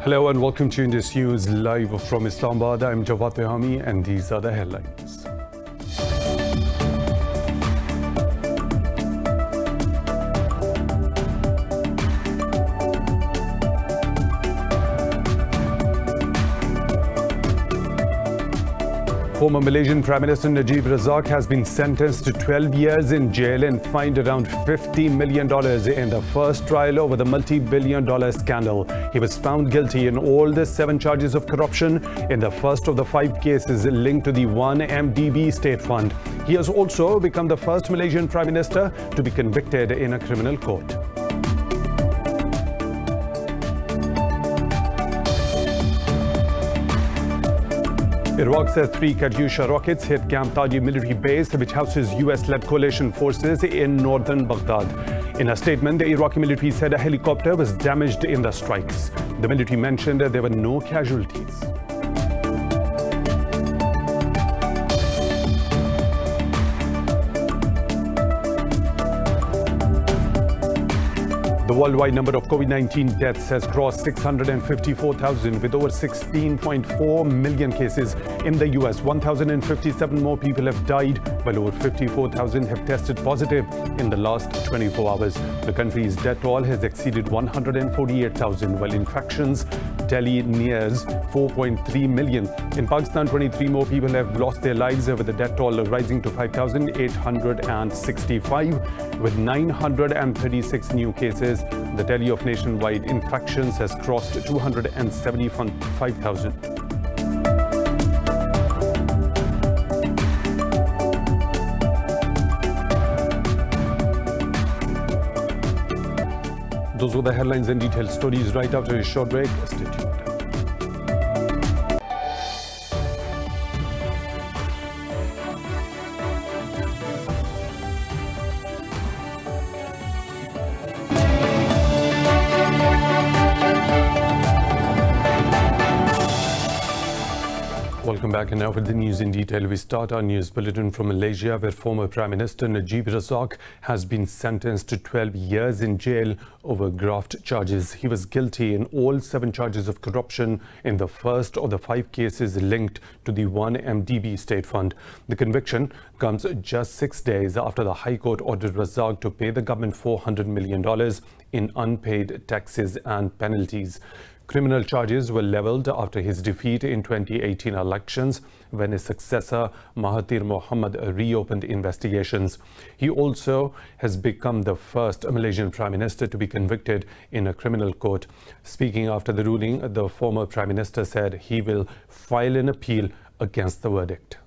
Hello and welcome to Indus News live from Islamabad. I'm Jawad Tehami and these are the headlines. Former Malaysian Prime Minister Najib Razak has been sentenced to 12 years in jail and fined around $50 million in the first trial over the multi-billion-dollar scandal. He was found guilty in all the 7 charges of corruption in the first of the 5 cases linked to the 1MDB state fund. He has also become the first Malaysian Prime Minister to be convicted in a criminal court. Iraq says 3 Katyusha rockets hit Camp Taji military base, which houses US-led coalition forces in northern Baghdad. In a statement, the Iraqi military said a helicopter was damaged in the strikes. The military mentioned there were no casualties. The worldwide number of COVID-19 deaths has crossed 654,000 with over 16.4 million cases. In the US, 1,057 more people have died, while over 54,000 have tested positive in the last 24 hours. The country's death toll has exceeded 148,000, while infections tally nears 4.3 million. In Pakistan, 23 more people have lost their lives, with the death toll rising to 5,865, with 936 new cases. The tally of nationwide infections has crossed 275,000. Those were the headlines and detailed stories. Right after a short break, stay tuned. Welcome back, and now for the news in detail. We start our news bulletin from Malaysia, where former Prime Minister Najib Razak has been sentenced to 12 years in jail over graft charges. He was guilty in all 7 charges of corruption in the first of the 5 cases linked to the 1MDB state fund. The conviction comes just 6 days after the High Court ordered Razak to pay the government $400 million in unpaid taxes and penalties. Criminal charges were levelled after his defeat in 2018 elections, when his successor Mahathir Mohamad reopened investigations. He also has become the first Malaysian Prime Minister to be convicted in a criminal court. Speaking after the ruling, the former Prime Minister said he will file an appeal against the verdict.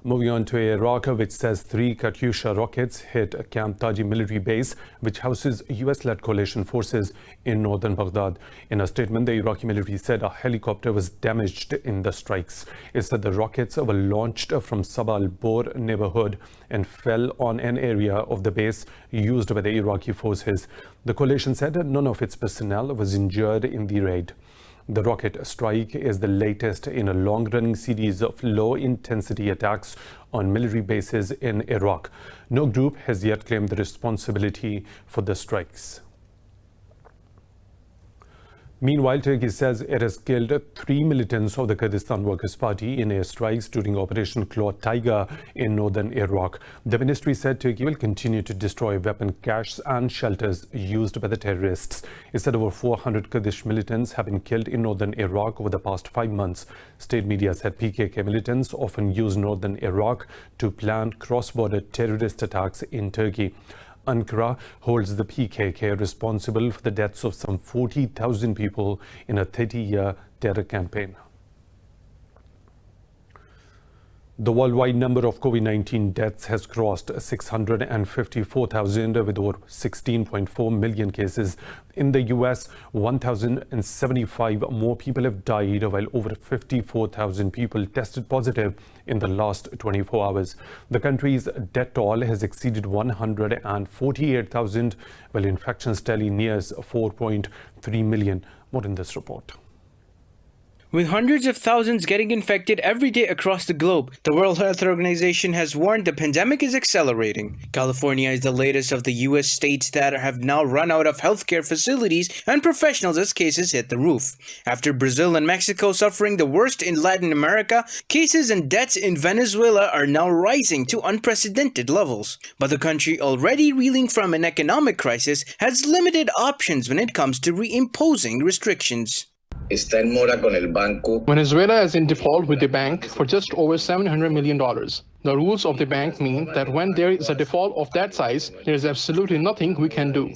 Moving on to Iraq, which says 3 Katyusha rockets hit Camp Taji military base, which houses US-led coalition forces in northern Baghdad. In a statement, the Iraqi military said a helicopter was damaged in the strikes. It said the rockets were launched from Sabah al-Bor neighborhood and fell on an area of the base used by the Iraqi forces. The coalition said none of its personnel was injured in the raid. The rocket strike is the latest in a long-running series of low-intensity attacks on military bases in Iraq. No group has yet claimed the responsibility for the strikes. Meanwhile, Turkey says it has killed 3 militants of the Kurdistan Workers' Party in airstrikes during Operation Claw Tiger in northern Iraq. The ministry said Turkey will continue to destroy weapon caches and shelters used by the terrorists. It said over 400 Kurdish militants have been killed in northern Iraq over the past 5 months. State media said PKK militants often use northern Iraq to plan cross-border terrorist attacks in Turkey. Ankara holds the PKK responsible for the deaths of some 40,000 people in a 30-year terror campaign. The worldwide number of COVID-19 deaths has crossed 654,000 with over 16.4 million cases. In the US, 1,075 more people have died, while over 54,000 people tested positive in the last 24 hours. The country's death toll has exceeded 148,000, while infections tally nears 4.3 million. More in this report. With hundreds of thousands getting infected every day across the globe, the World Health Organization has warned the pandemic is accelerating. California is the latest of the U.S. states that have now run out of healthcare facilities and professionals as cases hit the roof. After Brazil and Mexico suffering the worst in Latin America, cases and deaths in Venezuela are now rising to unprecedented levels. But the country, already reeling from an economic crisis, has limited options when it comes to reimposing restrictions. Está en mora con el banco. Venezuela is in default with the bank for just over $700 million. The rules of the bank mean that when there is a default of that size, there is absolutely nothing we can do.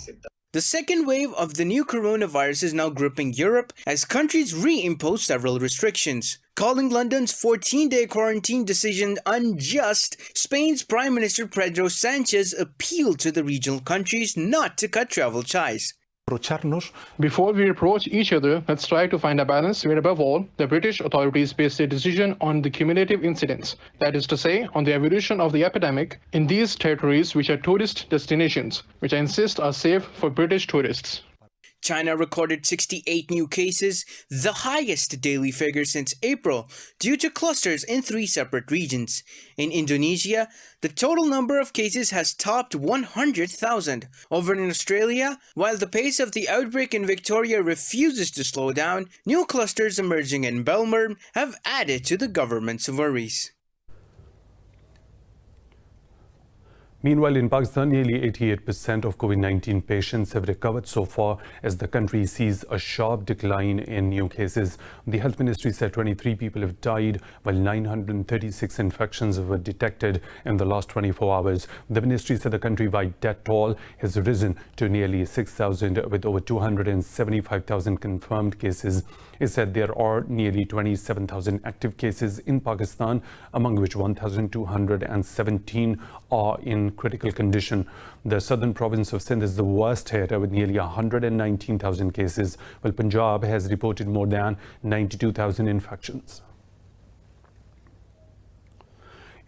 The second wave of the new coronavirus is now gripping Europe as countries reimpose several restrictions. Calling London's 14-day quarantine decision unjust, Spain's Prime Minister Pedro Sanchez appealed to the regional countries not to cut travel ties. Before we reproach each other, let's try to find a balance where, above all, the British authorities base their decision on the cumulative incidents, that is to say, on the evolution of the epidemic in these territories which are tourist destinations, which I insist are safe for British tourists. China recorded 68 new cases, the highest daily figure since April, due to clusters in 3 separate regions. In Indonesia, the total number of cases has topped 100,000. Over in Australia, while the pace of the outbreak in Victoria refuses to slow down, new clusters emerging in Belmur have added to the government's worries. Meanwhile, in Pakistan, nearly 88% of COVID-19 patients have recovered so far as the country sees a sharp decline in new cases. The health ministry said 23 people have died, while 936 infections were detected in the last 24 hours. The ministry said the countrywide death toll has risen to nearly 6,000, with over 275,000 confirmed cases. It said there are nearly 27,000 active cases in Pakistan, among which 1,217 are in critical condition. The southern province of Sindh is the worst hit, with nearly 119,000 cases, while Punjab has reported more than 92,000 infections.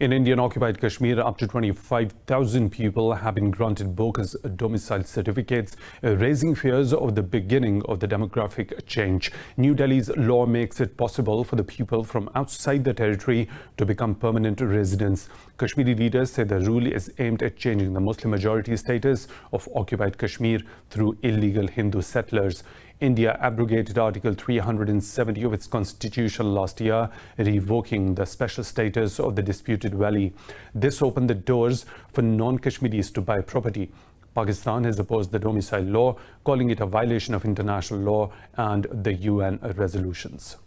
In Indian-occupied Kashmir, up to 25,000 people have been granted bogus domicile certificates, raising fears of the beginning of the demographic change. New Delhi's law makes it possible for the people from outside the territory to become permanent residents. Kashmiri leaders say the rule is aimed at changing the Muslim-majority status of occupied Kashmir through illegal Hindu settlers. India abrogated Article 370 of its constitution last year, revoking the special status of the disputed valley. This opened the doors for non-Kashmiris to buy property. Pakistan has opposed the domicile law, calling it a violation of international law and the UN resolutions.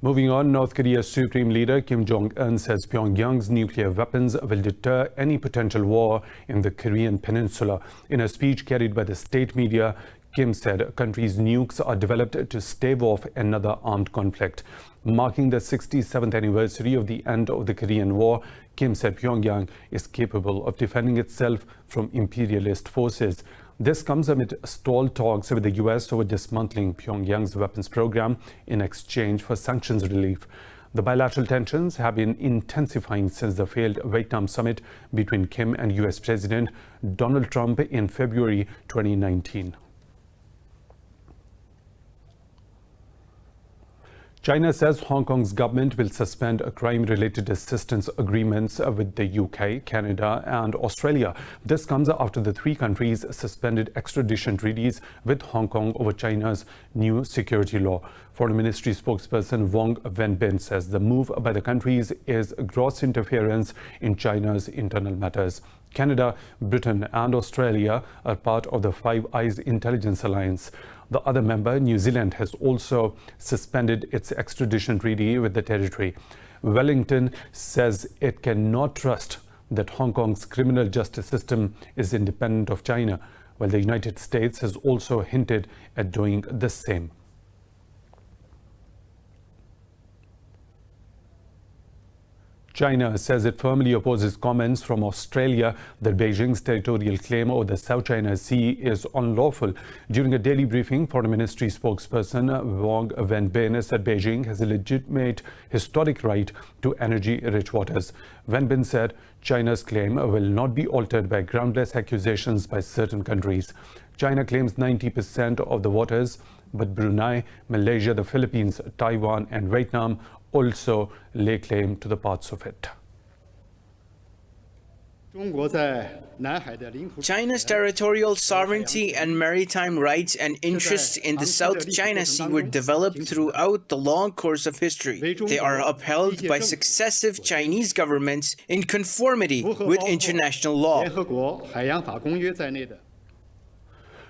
Moving on, North Korea's Supreme Leader Kim Jong-un says Pyongyang's nuclear weapons will deter any potential war in the Korean peninsula. In a speech carried by the state media, Kim said the country's nukes are developed to stave off another armed conflict. Marking the 67th anniversary of the end of the Korean War, Kim said Pyongyang is capable of defending itself from imperialist forces. This comes amid stalled talks with the US over dismantling Pyongyang's weapons program in exchange for sanctions relief. The bilateral tensions have been intensifying since the failed Vietnam summit between Kim and US President Donald Trump in February 2019. China says Hong Kong's government will suspend crime-related assistance agreements with the UK, Canada and Australia. This comes after the 3 countries suspended extradition treaties with Hong Kong over China's new security law. Foreign Ministry spokesperson Wong Wenbin says the move by the countries is gross interference in China's internal matters. Canada, Britain and Australia are part of the Five Eyes intelligence alliance. The other member, New Zealand, has also suspended its extradition treaty with the territory. Wellington says it cannot trust that Hong Kong's criminal justice system is independent of China, while the United States has also hinted at doing the same. China says it firmly opposes comments from Australia that Beijing's territorial claim over the South China Sea is unlawful. During a daily briefing, Foreign Ministry spokesperson Wang Wenbin said Beijing has a legitimate historic right to energy-rich waters. Wenbin said China's claim will not be altered by groundless accusations by certain countries. China claims 90% of the waters, but Brunei, Malaysia, the Philippines, Taiwan and Vietnam also lay claim to the parts of it. China's territorial sovereignty and maritime rights and interests in the South China Sea were developed throughout the long course of history. They are upheld by successive Chinese governments in conformity with international law.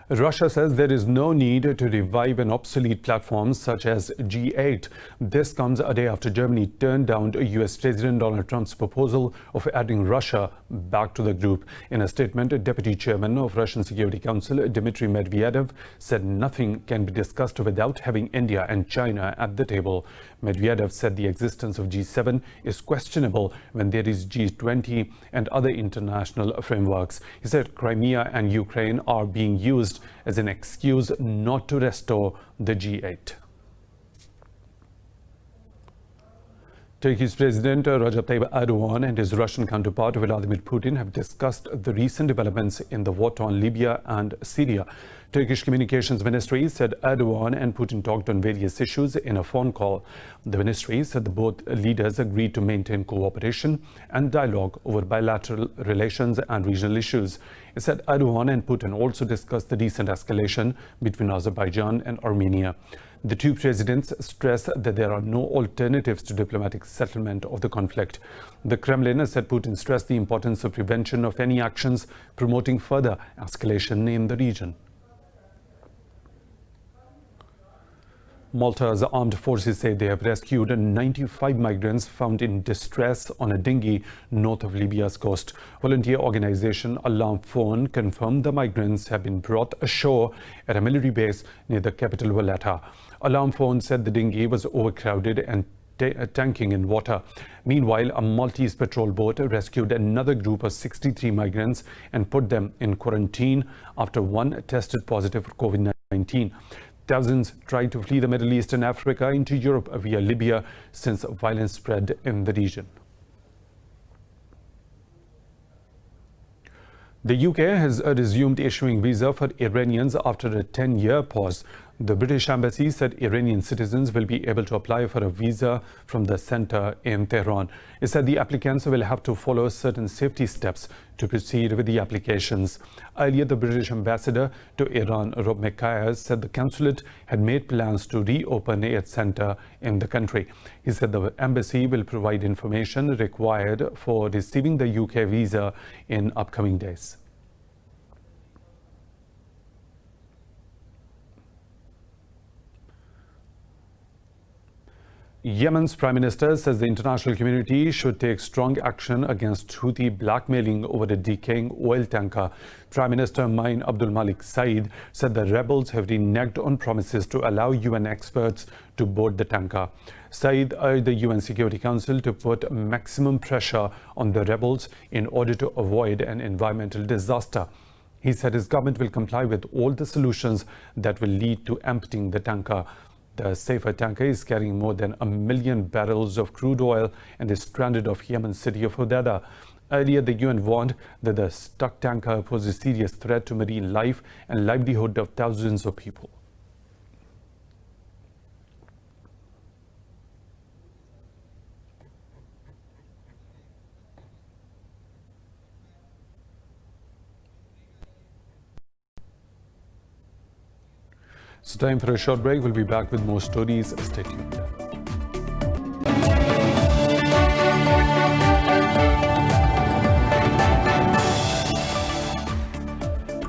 Russia says there is no need to revive an obsolete platform such as G8. This comes a day after Germany turned down US President Donald Trump's proposal of adding Russia back to the group. In a statement, Deputy Chairman of Russian Security Council Dmitry Medvedev said nothing can be discussed without having India and China at the table. Medvedev said the existence of G7 is questionable when there is G20 and other international frameworks. He said Crimea and Ukraine are being used as an excuse not to restore the G8. Turkey's President Recep Tayyip Erdogan and his Russian counterpart Vladimir Putin have discussed the recent developments in the war-torn Libya and Syria. Turkish Communications Ministry said Erdogan and Putin talked on various issues in a phone call. The ministry said the both leaders agreed to maintain cooperation and dialogue over bilateral relations and regional issues. It said Erdogan and Putin also discussed the recent escalation between Azerbaijan and Armenia. The two presidents stressed that there are no alternatives to diplomatic settlement of the conflict. The Kremlin said Putin stressed the importance of prevention of any actions promoting further escalation in the region. Malta's armed forces say they have rescued 95 migrants found in distress on a dinghy north of Libya's coast. Volunteer organization Alarm Phone confirmed the migrants have been brought ashore at a military base near the capital Valletta. Alarm Phone said the dinghy was overcrowded and tanking in water. Meanwhile, a Maltese patrol boat rescued another group of 63 migrants and put them in quarantine after one tested positive for COVID-19. Thousands tried to flee the Middle East and Africa into Europe via Libya since violence spread in the region. The UK has resumed issuing visa for Iranians after a 10-year pause. The British Embassy said Iranian citizens will be able to apply for a visa from the center in Tehran. It said the applicants will have to follow certain safety steps to proceed with the applications. Earlier, the British ambassador to Iran, Rob McKay, said the consulate had made plans to reopen its center in the country. He said the embassy will provide information required for receiving the UK visa in upcoming days. Yemen's Prime Minister says the international community should take strong action against Houthi blackmailing over a decaying oil tanker. Prime Minister Main Abdul Malik Said said the rebels have reneged on promises to allow UN experts to board the tanker. Said urged the UN Security Council to put maximum pressure on the rebels in order to avoid an environmental disaster. He said his government will comply with all the solutions that will lead to emptying the tanker. The safer tanker is carrying more than 1 million barrels of crude oil and is stranded off Yemen's city of Hodeidah. Earlier, the UN warned that the stuck tanker poses a serious threat to marine life and livelihood of thousands of people. It's time for a short break. We'll be back with more stories. Stay tuned.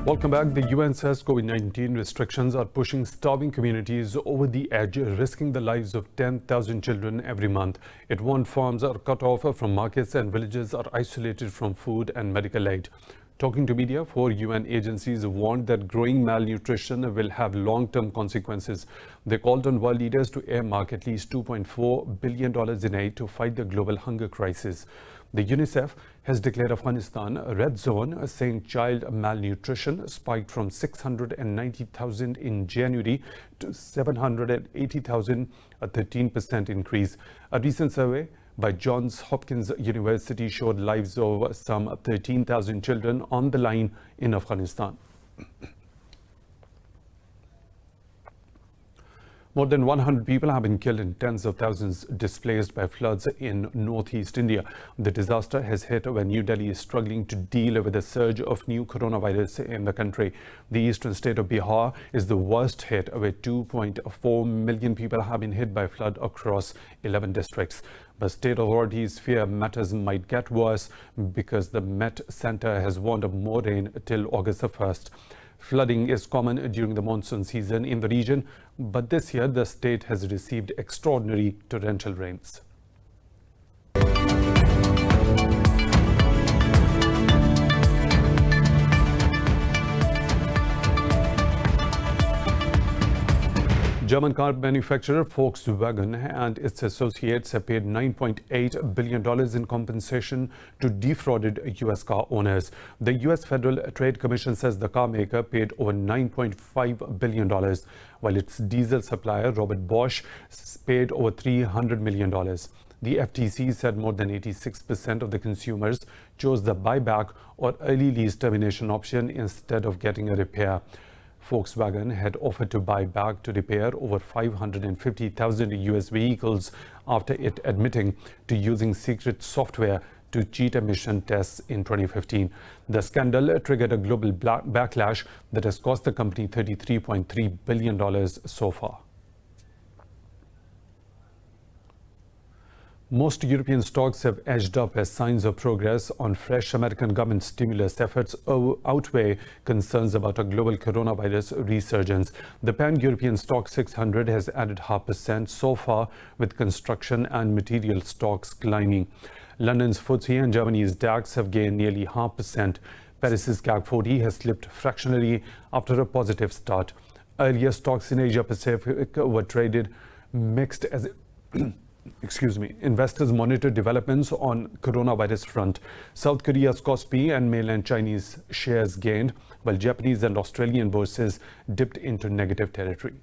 Welcome back. The UN says COVID-19 restrictions are pushing starving communities over the edge, risking the lives of 10,000 children every month. It warned farms are cut off from markets and villages are isolated from food and medical aid. Talking to media, 4 UN agencies warned that growing malnutrition will have long-term consequences. They called on world leaders to earmark at least $2.4 billion in aid to fight the global hunger crisis. The UNICEF has declared Afghanistan a red zone, saying child malnutrition spiked from 690,000 in January to 780,000, a 13% increase. A recent survey by Johns Hopkins University showed lives of some 13,000 children on the line in Afghanistan. More than 100 people have been killed and tens of thousands displaced by floods in northeast India. The disaster has hit when New Delhi is struggling to deal with a surge of new coronavirus in the country. The eastern state of Bihar is the worst hit, where 2.4 million people have been hit by flood across 11 districts. But state authorities fear matters might get worse because the Met Center has warned of more rain till August the 1st. Flooding is common during the monsoon season in the region, but this year the state has received extraordinary torrential rains. German car manufacturer Volkswagen and its associates have paid $9.8 billion in compensation to defrauded U.S. car owners. The U.S. Federal Trade Commission says the car maker paid over $9.5 billion, while its diesel supplier, Robert Bosch, paid over $300 million. The FTC said more than 86% of the consumers chose the buyback or early lease termination option instead of getting a repair. Volkswagen had offered to buy back to repair over 550,000 US vehicles after it admitting to using secret software to cheat emission tests in 2015. The scandal triggered a global backlash that has cost the company $33.3 billion so far. Most European stocks have edged up as signs of progress on fresh American government stimulus efforts outweigh concerns about a global coronavirus resurgence. The pan-European stock 600 has added 0.5% so far, with construction and material stocks climbing. London's FTSE and Germany's DAX have gained nearly 0.5%. Paris's CAC 40 has slipped fractionally after a positive start. Earlier stocks in Asia Pacific were traded mixed as investors monitor developments on coronavirus front. South Korea's Kospi and mainland Chinese shares gained, while Japanese and Australian bourses dipped into negative territory.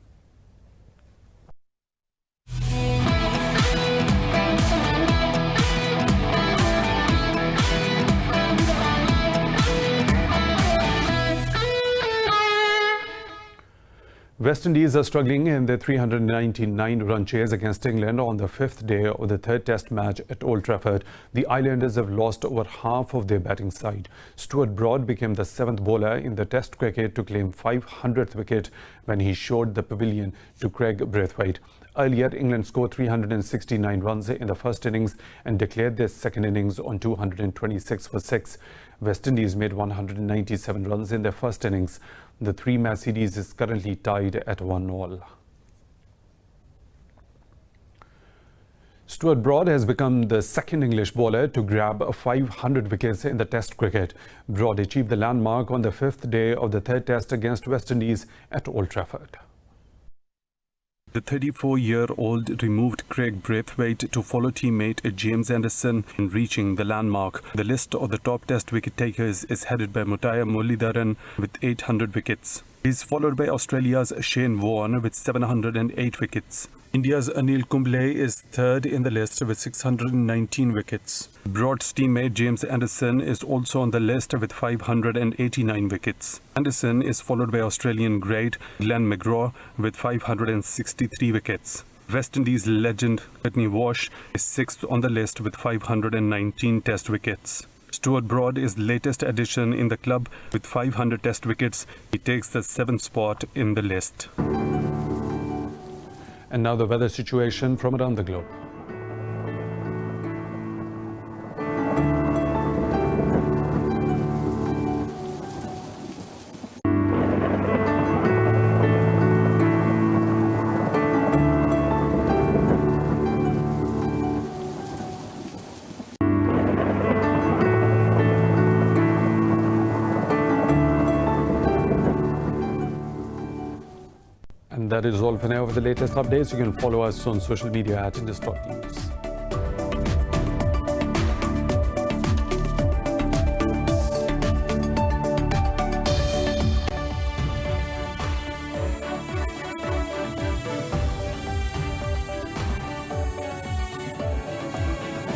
West Indies are struggling in their 399-run chase against England on the 5th day of the third test match at Old Trafford. The Islanders have lost over half of their batting side. Stuart Broad became the 7th bowler in the test cricket to claim 500th wicket when he showed the pavilion to Craig Braithwaite. Earlier, England scored 369 runs in the first innings and declared their second innings on 226 for 6. West Indies made 197 runs in their first innings. The three-match series is currently tied at 1-1. Stuart Broad has become the second English bowler to grab 500 wickets in the Test cricket. Broad achieved the landmark on the 5th day of the third Test against West Indies at Old Trafford. The 34-year-old removed Craig Braithwaite to follow teammate James Anderson in reaching the landmark. The list of the top Test wicket takers is headed by Muttiah Muralidharan with 800 wickets. He is followed by Australia's Shane Warne with 708 wickets. India's Anil Kumble is third in the list with 619 wickets. Broad's teammate James Anderson is also on the list with 589 wickets. Anderson is followed by Australian great Glenn McGraw with 563 wickets. West Indies legend Whitney Walsh is sixth on the list with 519 Test wickets. Stuart Broad is the latest addition in the club with 500 Test wickets. He takes the 7th spot in the list. And now the weather situation from around the globe. that is all for now. For the latest updates, you can follow us on social media at Indus News.